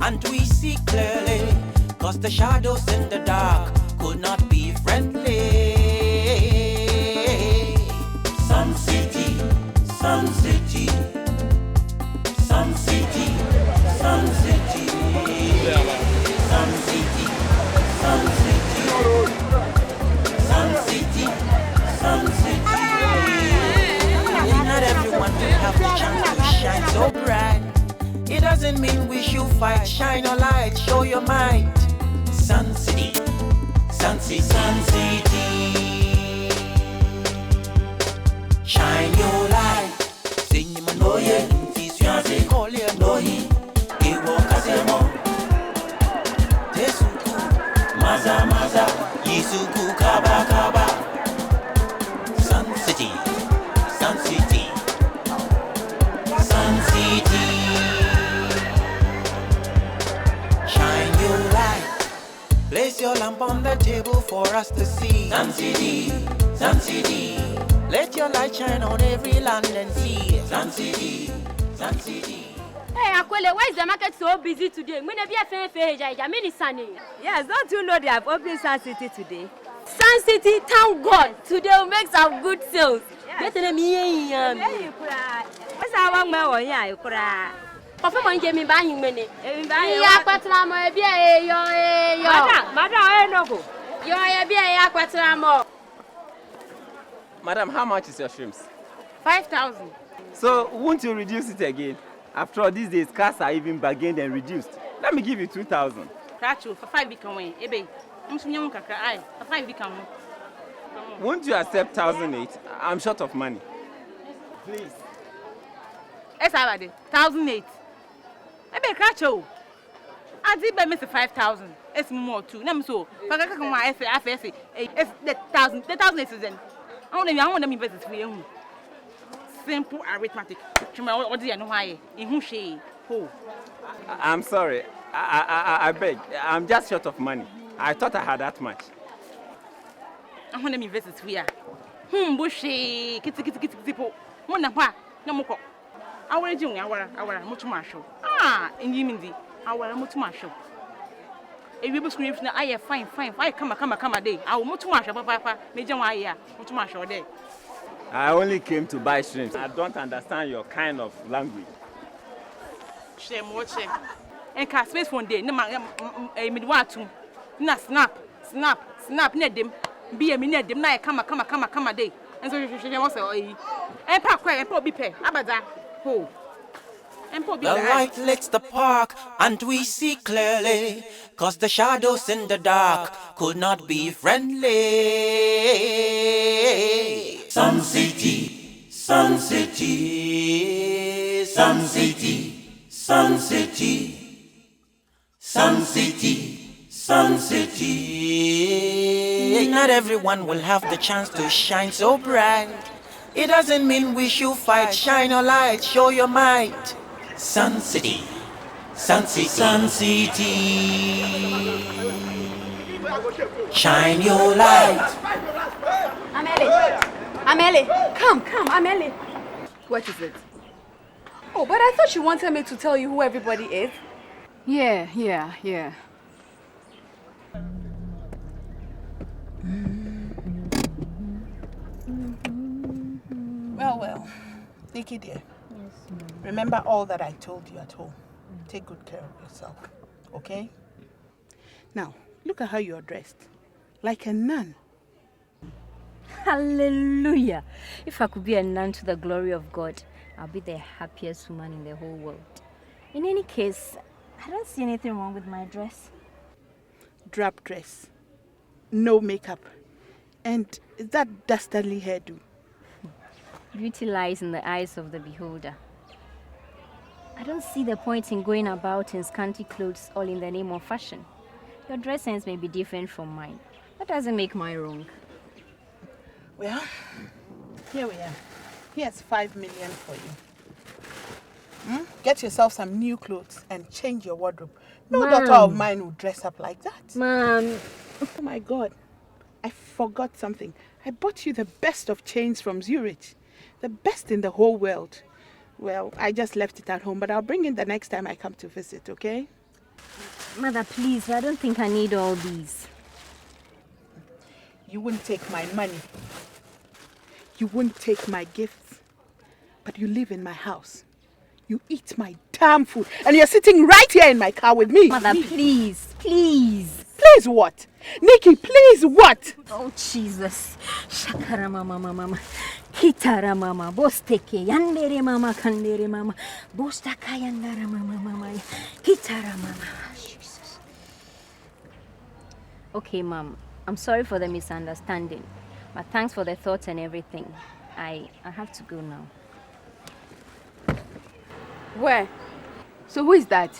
and we see clearly, cause the shadows in the dark could not be friendly. Sun City, Sun City, Sun City, Sun City, Sun City, Sun City, Sun City, Sun City. Not everyone will have the chance to shine so bright. It doesn't mean we should fight. Shine your light, show your might. Sun City, Sun City, Sun City. Shine your light. Sing him a no ye. Fiance call him no he. Ewo kasemo. Tesuku. Maza maza. Yisuku kaba kaba. Sun City, Sun City, Sun City. Shine your light. Place your lamp on the table for us to see. Sun City, Sun City. Let your light shine on every land and sea. Sun City, Sun City. Hey, Akwele, why is the market so busy today? Yes, don't you know they have opened Sun City today? Sun City, thank God. Today we'll make some good sales. Yes. What's our man here? Perform give me buying money. Madam, how much is your shrimps? 5,000. So, won't you reduce it again? After all, these days, cars are even bargained and reduced. Let me give you 2,000. Cracho, for 5 become way. Ebe, I'm swinging for 5 become. Won't you accept 1,008? I'm short of money. Please. Yes, I did. 1,008. Ebe, Cracho. I did by Mr. 5,000. It's more too. Nam so. Pagaka come my FFS. It's the 1,000 is then. I want them invest for you. Simple arithmetic. I'm sorry. I beg. I'm just short of money. I thought I had that much. I want them invest for you. Bushy. Kitty. Monapa. No more. Our doing our much marshal. In Yimindi. Our much marshal. A river scream, I fine. I come a day. I will much marshal, papa. Major Maya, much marshal day. I only came to buy shrimps. I don't understand your kind of language. Shame. And cast space one day. No, a midwatu. Na snap. Need them. Be a minute. Them night come a day. And so she was a and park and poor be pay. Abada. Ho. The light lights the park and we see clearly, cause the shadows in the dark could not be friendly. Sun City, Sun City, Sun City, Sun City, Sun City, Sun City. Not everyone will have the chance to shine so bright. It doesn't mean we should fight. Shine your light, show your might. Sun City, Sun City, Sun City. Shine your light. Amelie, come, Amelie. What is it? Oh, but I thought you wanted me to tell you who everybody is. Yeah. Well, Nikki dear. Yes. Remember all that I told you at home. Take good care of yourself, okay? Now, look at how you're dressed. Like a nun. Hallelujah. If I could be a nun to the glory of God, I'll be the happiest woman in the whole world. In any case, I don't see anything wrong with my dress. Drab dress. No makeup. And that dastardly hairdo. Beauty lies in the eyes of the beholder. I don't see the point in going about in scanty clothes all in the name of fashion. Your dress sense may be different from mine. That doesn't make mine wrong. Well, here we are. Here's 5 million for you. Get yourself some new clothes and change your wardrobe. No daughter of mine would dress up like that. Mom. Oh my God. I forgot something. I bought you the best of chains from Zurich. The best in the whole world. Well, I just left it at home, but I'll bring it the next time I come to visit, okay? Mother, please, I don't think I need all these. You wouldn't take my money. You wouldn't take my gifts. But you live in my house. You eat my damn food. And you're sitting right here in my car with me. Mother, please, please. Please what? Nikki, please what? Oh, Jesus. Shakara mama mama. Kitara mama. Bosteke. Yandere mama. Kandere mama. Bostaka yandara mama mama. Kitara mama. Jesus. Okay, Mom. I'm sorry for the misunderstanding. But thanks for the thoughts and everything. I have to go now. Where? So who is that?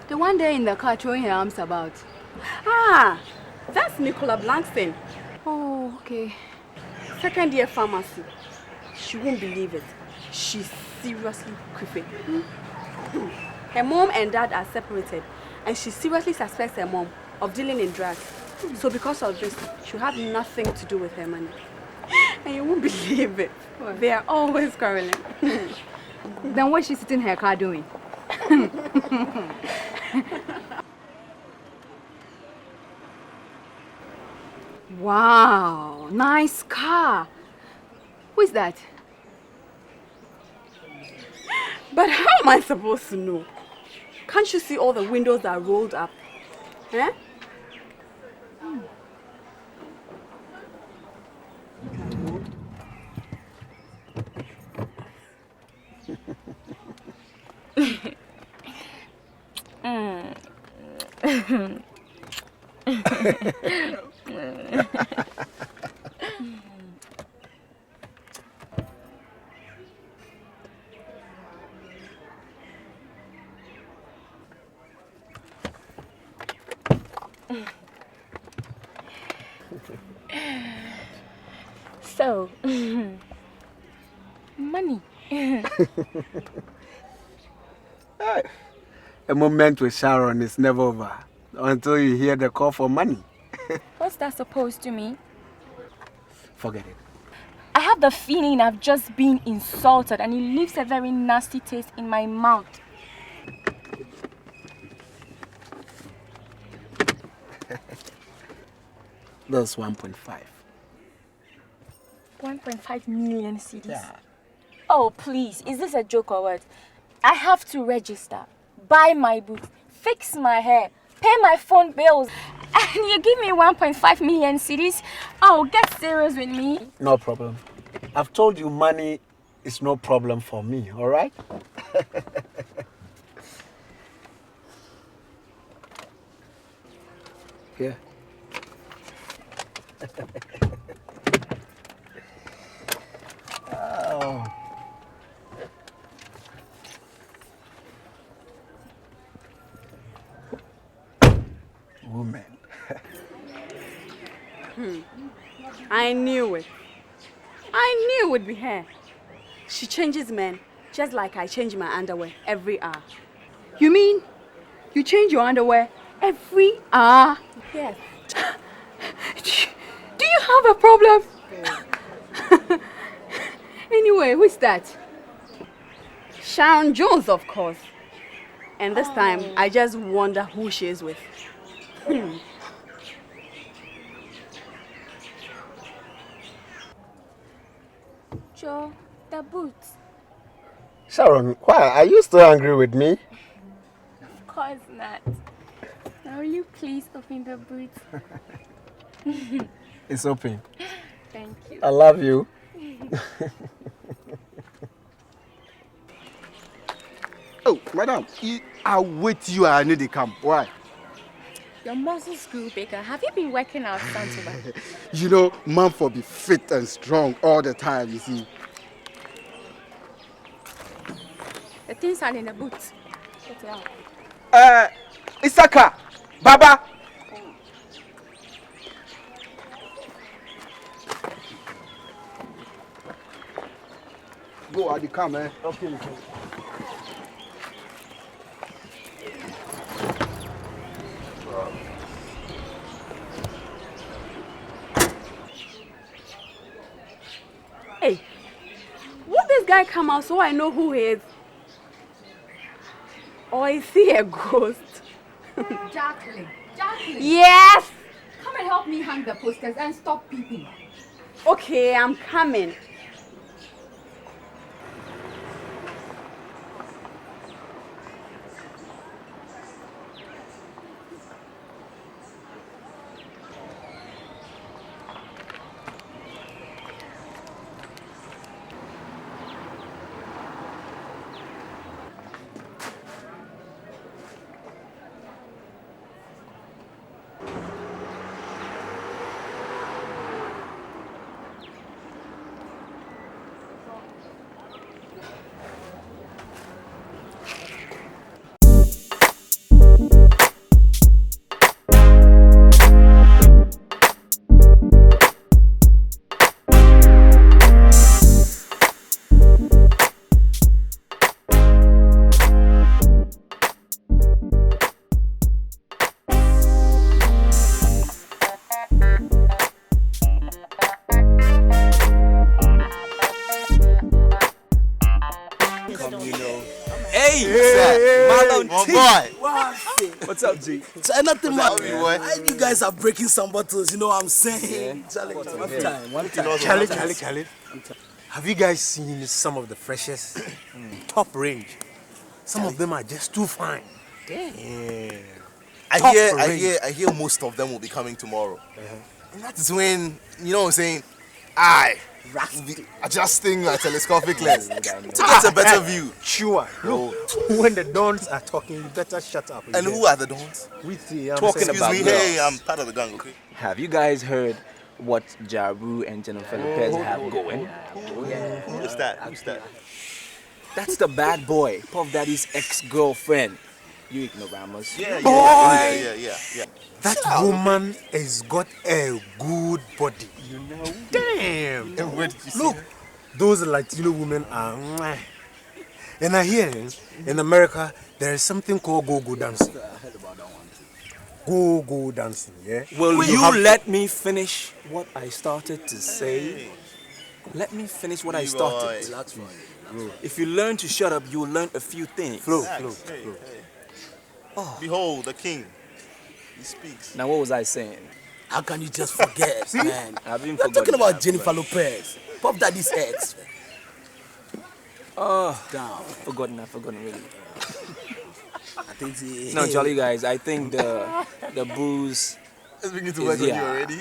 The one there in the car throwing her arms about. Ah, that's Nicola Blankston. Oh, okay. Second year pharmacy. She won't believe it. She's seriously creepy. Her mom and dad are separated, and she seriously suspects her mom of dealing in drugs. So because of this, she'll have nothing to do with her money. And you won't believe it. What? They are always quarreling. Then what's she sitting in her car doing? Wow, nice car. Who is that? But how am I supposed to know? Can't you see all the windows are rolled up? Eh? So, money. A moment with Sharon is never over until you hear the call for money. What's that supposed to mean? Forget it. I have the feeling I've just been insulted and it leaves a very nasty taste in my mouth. That's 1.5. 1.5 million cedis. Yeah. Oh, please. Is this a joke or what? I have to register, buy my boots, fix my hair, pay my phone bills, and you give me 1.5 million cedis? Oh, get serious with me. No problem. I've told you money is no problem for me, all right? Here. Oh. Woman. I knew it. I knew it would be her. She changes men just like I change my underwear every hour. You mean you change your underwear every hour? Yes. Do you have a problem? Anyway, who is that? Sharon Jones, of course. And this time, I just wonder who she is with. Joe, the boots. Sharon, why? Are you still angry with me? Of course not. Now will you please open the boots? It's open. Thank you. I love you. Oh, madam, I'll wait you. I need to come. Why? Your muscles grew bigger. Have you been working out, Santoba? You know, man for be fit and strong all the time, you see. The things are in the boots. Get it out. Isaka, Baba. Go, I'll come, eh? Okay. Hey, won't this guy come out so I know who he is? Or is he a ghost? Jacqueline. Yes! Come and help me hang the posters and stop peeping. Okay, I'm coming. What's up, G? Nothing much. You guys are breaking some bottles, you know what I'm saying? Yeah. One time. Charlie. Have you guys seen some of the freshest? Top range. Some of them are just too fine. Yeah. I hear most of them will be coming tomorrow. And that is when, you know what I'm saying, will be adjusting my telescopic lens to get a better view. Sure. Look, when the dons are talking, you better shut up. And who are the dons? We three. Talking about me, hey, I'm part of the gang, okay? Have you guys heard what Jaru and Jennifer Lopez have going? Who's that? That's the bad boy, Puff Daddy's ex-girlfriend. You ignoramus. Yeah. That woman has got a good body. You know? Damn. And where did you see Look, her? those Latino women are. And I hear in America there is something called go-go dancing. Go-go dancing, yeah? Will you let me finish what I started to say? Let me finish what I started. If you learn to shut up, you will learn a few things. Flow. Oh. Behold, the king. He speaks. Now, what was I saying? How can you just forget, man? I've been We're talking about Jennifer Lopez, Puff Daddy's ex. Oh, damn. I've forgotten really. I think No, Jolly guys, I think the booze It's beginning to work on you already.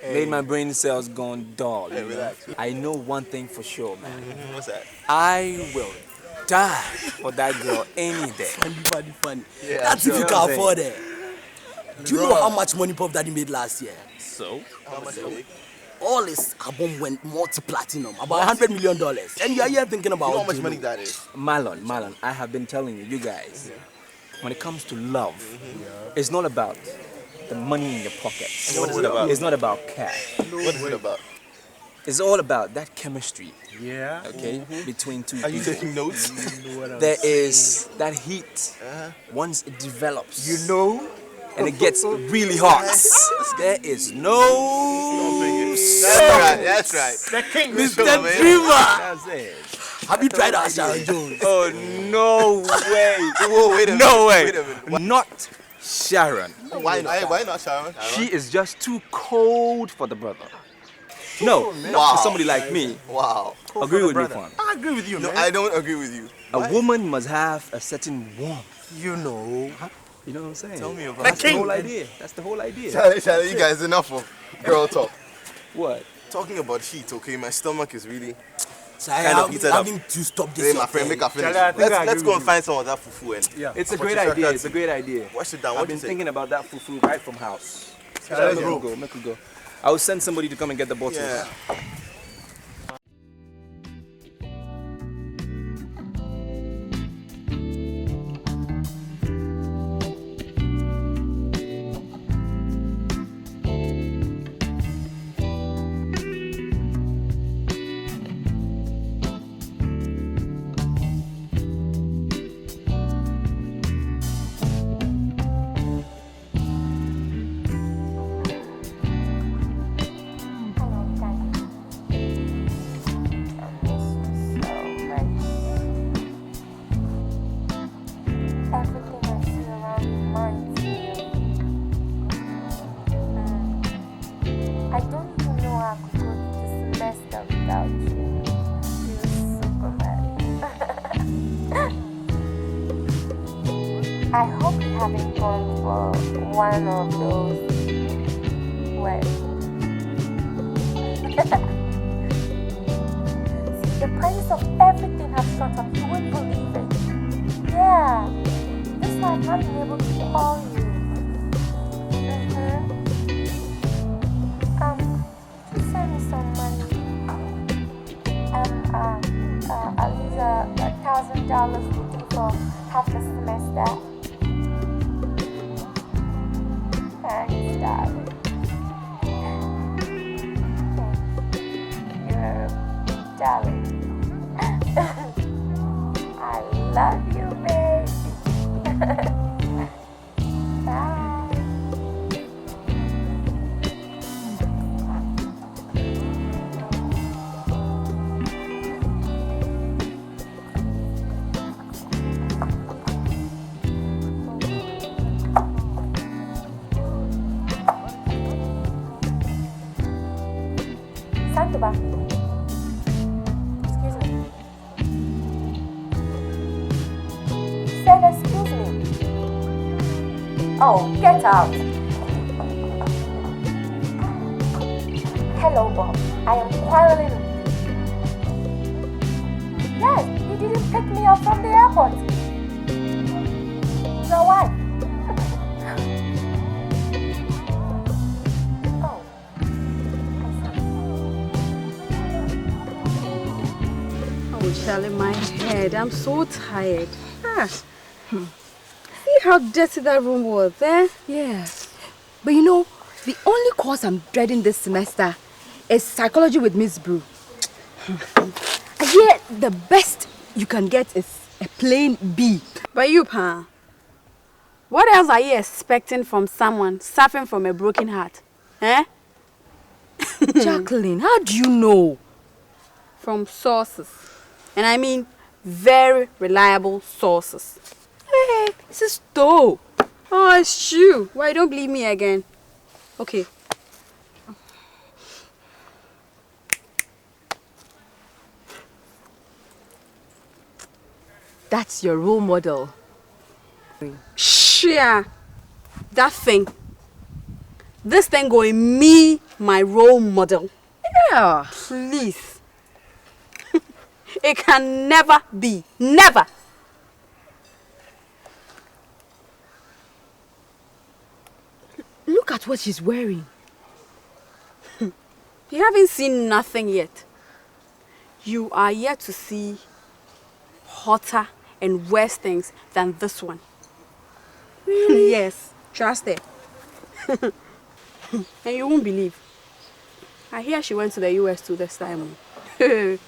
Made my brain cells gone dull. Hey, relax. I know one thing for sure, man. What's that? I will die for that girl any day. Funny. Yeah, That's sure. if you can afford it. Do you know how much money Puff Daddy made last year? So? How much money? All his album went multi-platinum, about $100 million. And you're here thinking about You know how much money that is? Marlon, I have been telling you guys, when it comes to love, it's not about the money in your pockets. What is it about? It's not about cash. What is it about? It's all about that chemistry. Yeah. Okay? Between two Are you people. taking notes? There is that heat. Once it develops. You know? And it gets really hot. There is no... That's right. The king. Mr. Dreamer! That's it. Have you tried our Sharon Jones? Oh, no way. Whoa, wait a minute. No way. Wait a minute. Not Sharon. Why not Sharon? She is just too cold for the brother. No, not Wow. for somebody like me. Wow. Agree with me, Juan. I agree with you, No, man. I don't agree with you. A woman must have a certain warmth. You know. You know what I'm saying? Tell me about That's it. the whole idea. That's the whole idea. Charlie, you guys, enough of girl talk. What? Talking about heat, okay? My stomach is really So I kind of am heated up. having to stop this. Hey, my friend, make a finish. Charlie, I think I Let's agree go with and find some of that fufu and Yeah. It's a What great you idea. shall It's a great idea. wash it down. I've What been you say? thinking about that fufu right from house. Charlie, Make we go. I will send somebody to come and get the bottle. Yeah. phone for one of those. Well, see, the prices of everything have shot up. You wouldn't believe it. Yeah, that's why I've not been able to call you. Please send me some money. At least $1,000 would do for half the semester. Thanks, darling. You're darling. I love you, babe. Bye. Santuba. Excuse me. Said excuse me. Oh, get out. Hello, Bob. I am quarreling with you. Yes, you didn't pick me up from the airport. So why? Oh, Charlie, my head. I'm so tired. See how dirty that room was, eh? Yeah. But you know, the only course I'm dreading this semester is psychology with Miss Brew. I hear the best you can get is a plain B. But you, Pa, what else are you expecting from someone suffering from a broken heart? Eh? Jacqueline, how do you know? From sources. And I mean very reliable sources. Hey, this is dope. Oh, it's true. Why don't believe me again? Okay. That's your role model. Sure. That thing. This thing going me, my role model. Yeah. Please. It can never be. Never. Look at what she's wearing. You haven't seen nothing yet. You are yet to see hotter and worse things than this one. Really? Yes, trust it. And you won't believe. I hear she went to the US too this time. You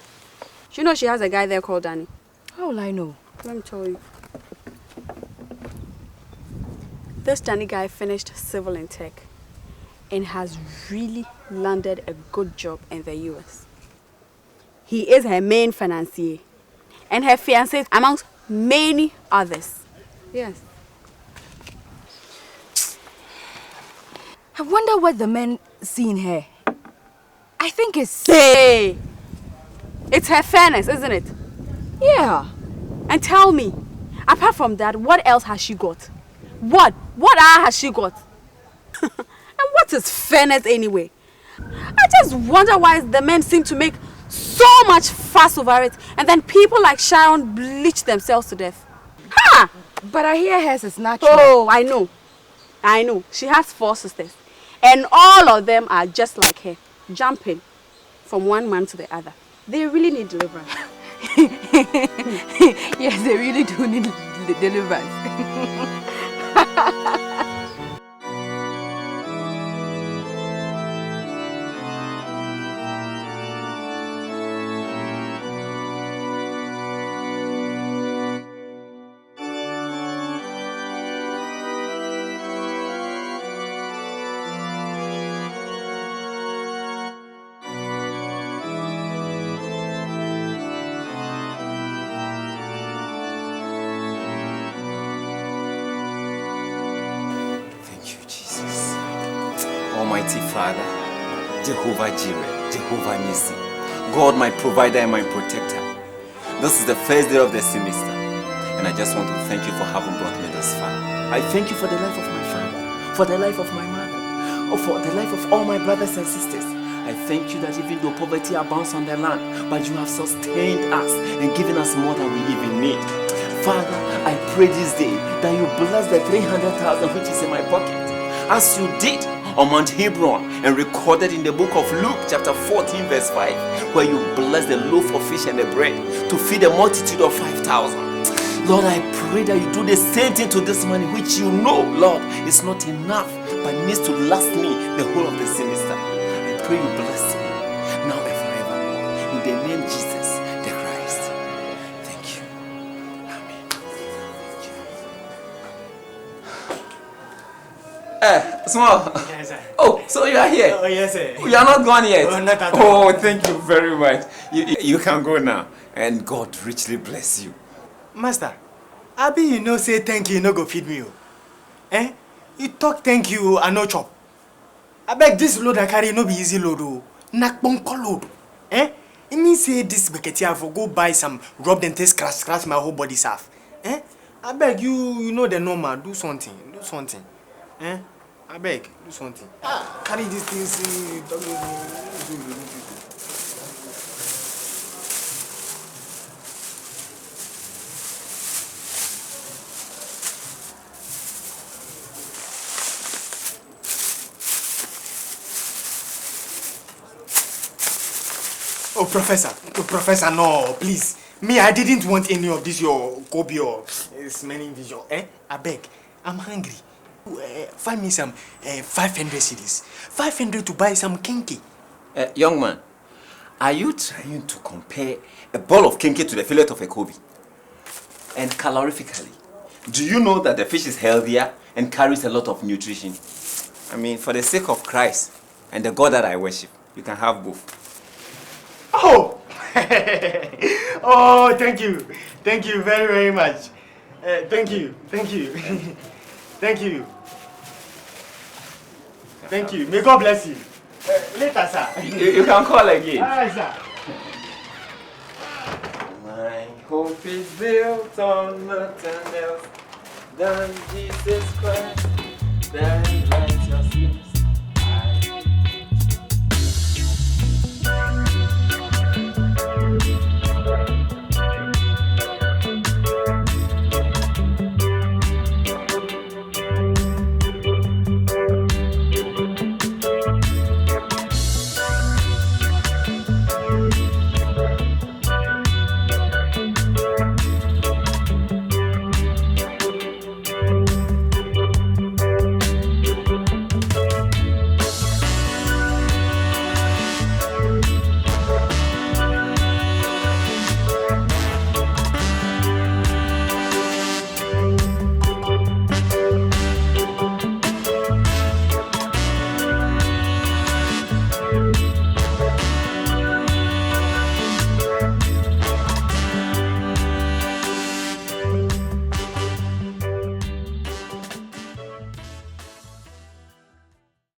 know she has a guy there called Danny. How will I know? Let me tell you. This Danny guy finished civil in tech and has really landed a good job in the US. He is her main financier and her fiancé amongst many others. Yes. I wonder what the men see in her. I think it's... Hey! It's her fairness, isn't it? Yeah. And tell me, apart from that, what else has she got? What? What has she got? And what is fairness anyway? I just wonder why the men seem to make so much fuss over it and then people like Sharon bleach themselves to death. Ha! But I hear hers is natural. Oh, I know. I know. She has 4 sisters. And all of them are just like her, jumping from one man to the other. They really need deliverance. Yes, they really do need deliverance. Almighty Father, Jehovah Jireh, Jehovah Nissi, God my provider and my protector. This is the first day of the semester, and I just want to thank you for having brought me this far. I thank you for the life of my father, for the life of my mother, for the life of all my brothers and sisters. I thank you that even though poverty abounds on the land, but you have sustained us and given us more than we even need. Father, I pray this day that you bless the 300,000 which is in my pocket, as you did on Mount Hebron and recorded in the book of Luke chapter 14 verse 5, where you blessed the loaf of fish and the bread to feed a multitude of 5,000. Lord, I pray that you do the same thing to this money, which you know, Lord, is not enough, but needs to last me the whole of the semester. I pray you bless me now and forever. In the name of Jesus the Christ. Thank you. Amen. Small. Yes, sir. Oh, so you are here? Oh, yes, sir. You are not gone yet? Oh, not at all. Oh, thank you very much. You can go now. And God richly bless you. Master, Abi, you know say thank you, no go feed me. Eh? You talk thank you, I no chop. I beg this load I carry no be easy load. Nak bonko load. Eh? It means say this bucket I for go buy some rub and taste scratch my whole body safe. Eh? I beg you know the normal. Do something. Eh? I beg, do something. Carry these things. Oh, Professor, no, please. Me, I didn't want any of this, your Kobe or smelling vision. Eh? I beg, I'm hungry. Find me some 500 cedis. 500 to buy some kinky. Young man, are you trying to compare a ball of kinky to the fillet of a Kobe? And calorifically, do you know that the fish is healthier and carries a lot of nutrition? I mean, for the sake of Christ and the God that I worship, you can have both. Oh! Oh, thank you. Thank you very, very much. Thank you. Thank you. Thank you. May God bless you. Later, sir. You can call again. All right, sir. My hope is built on nothing else than Jesus Christ.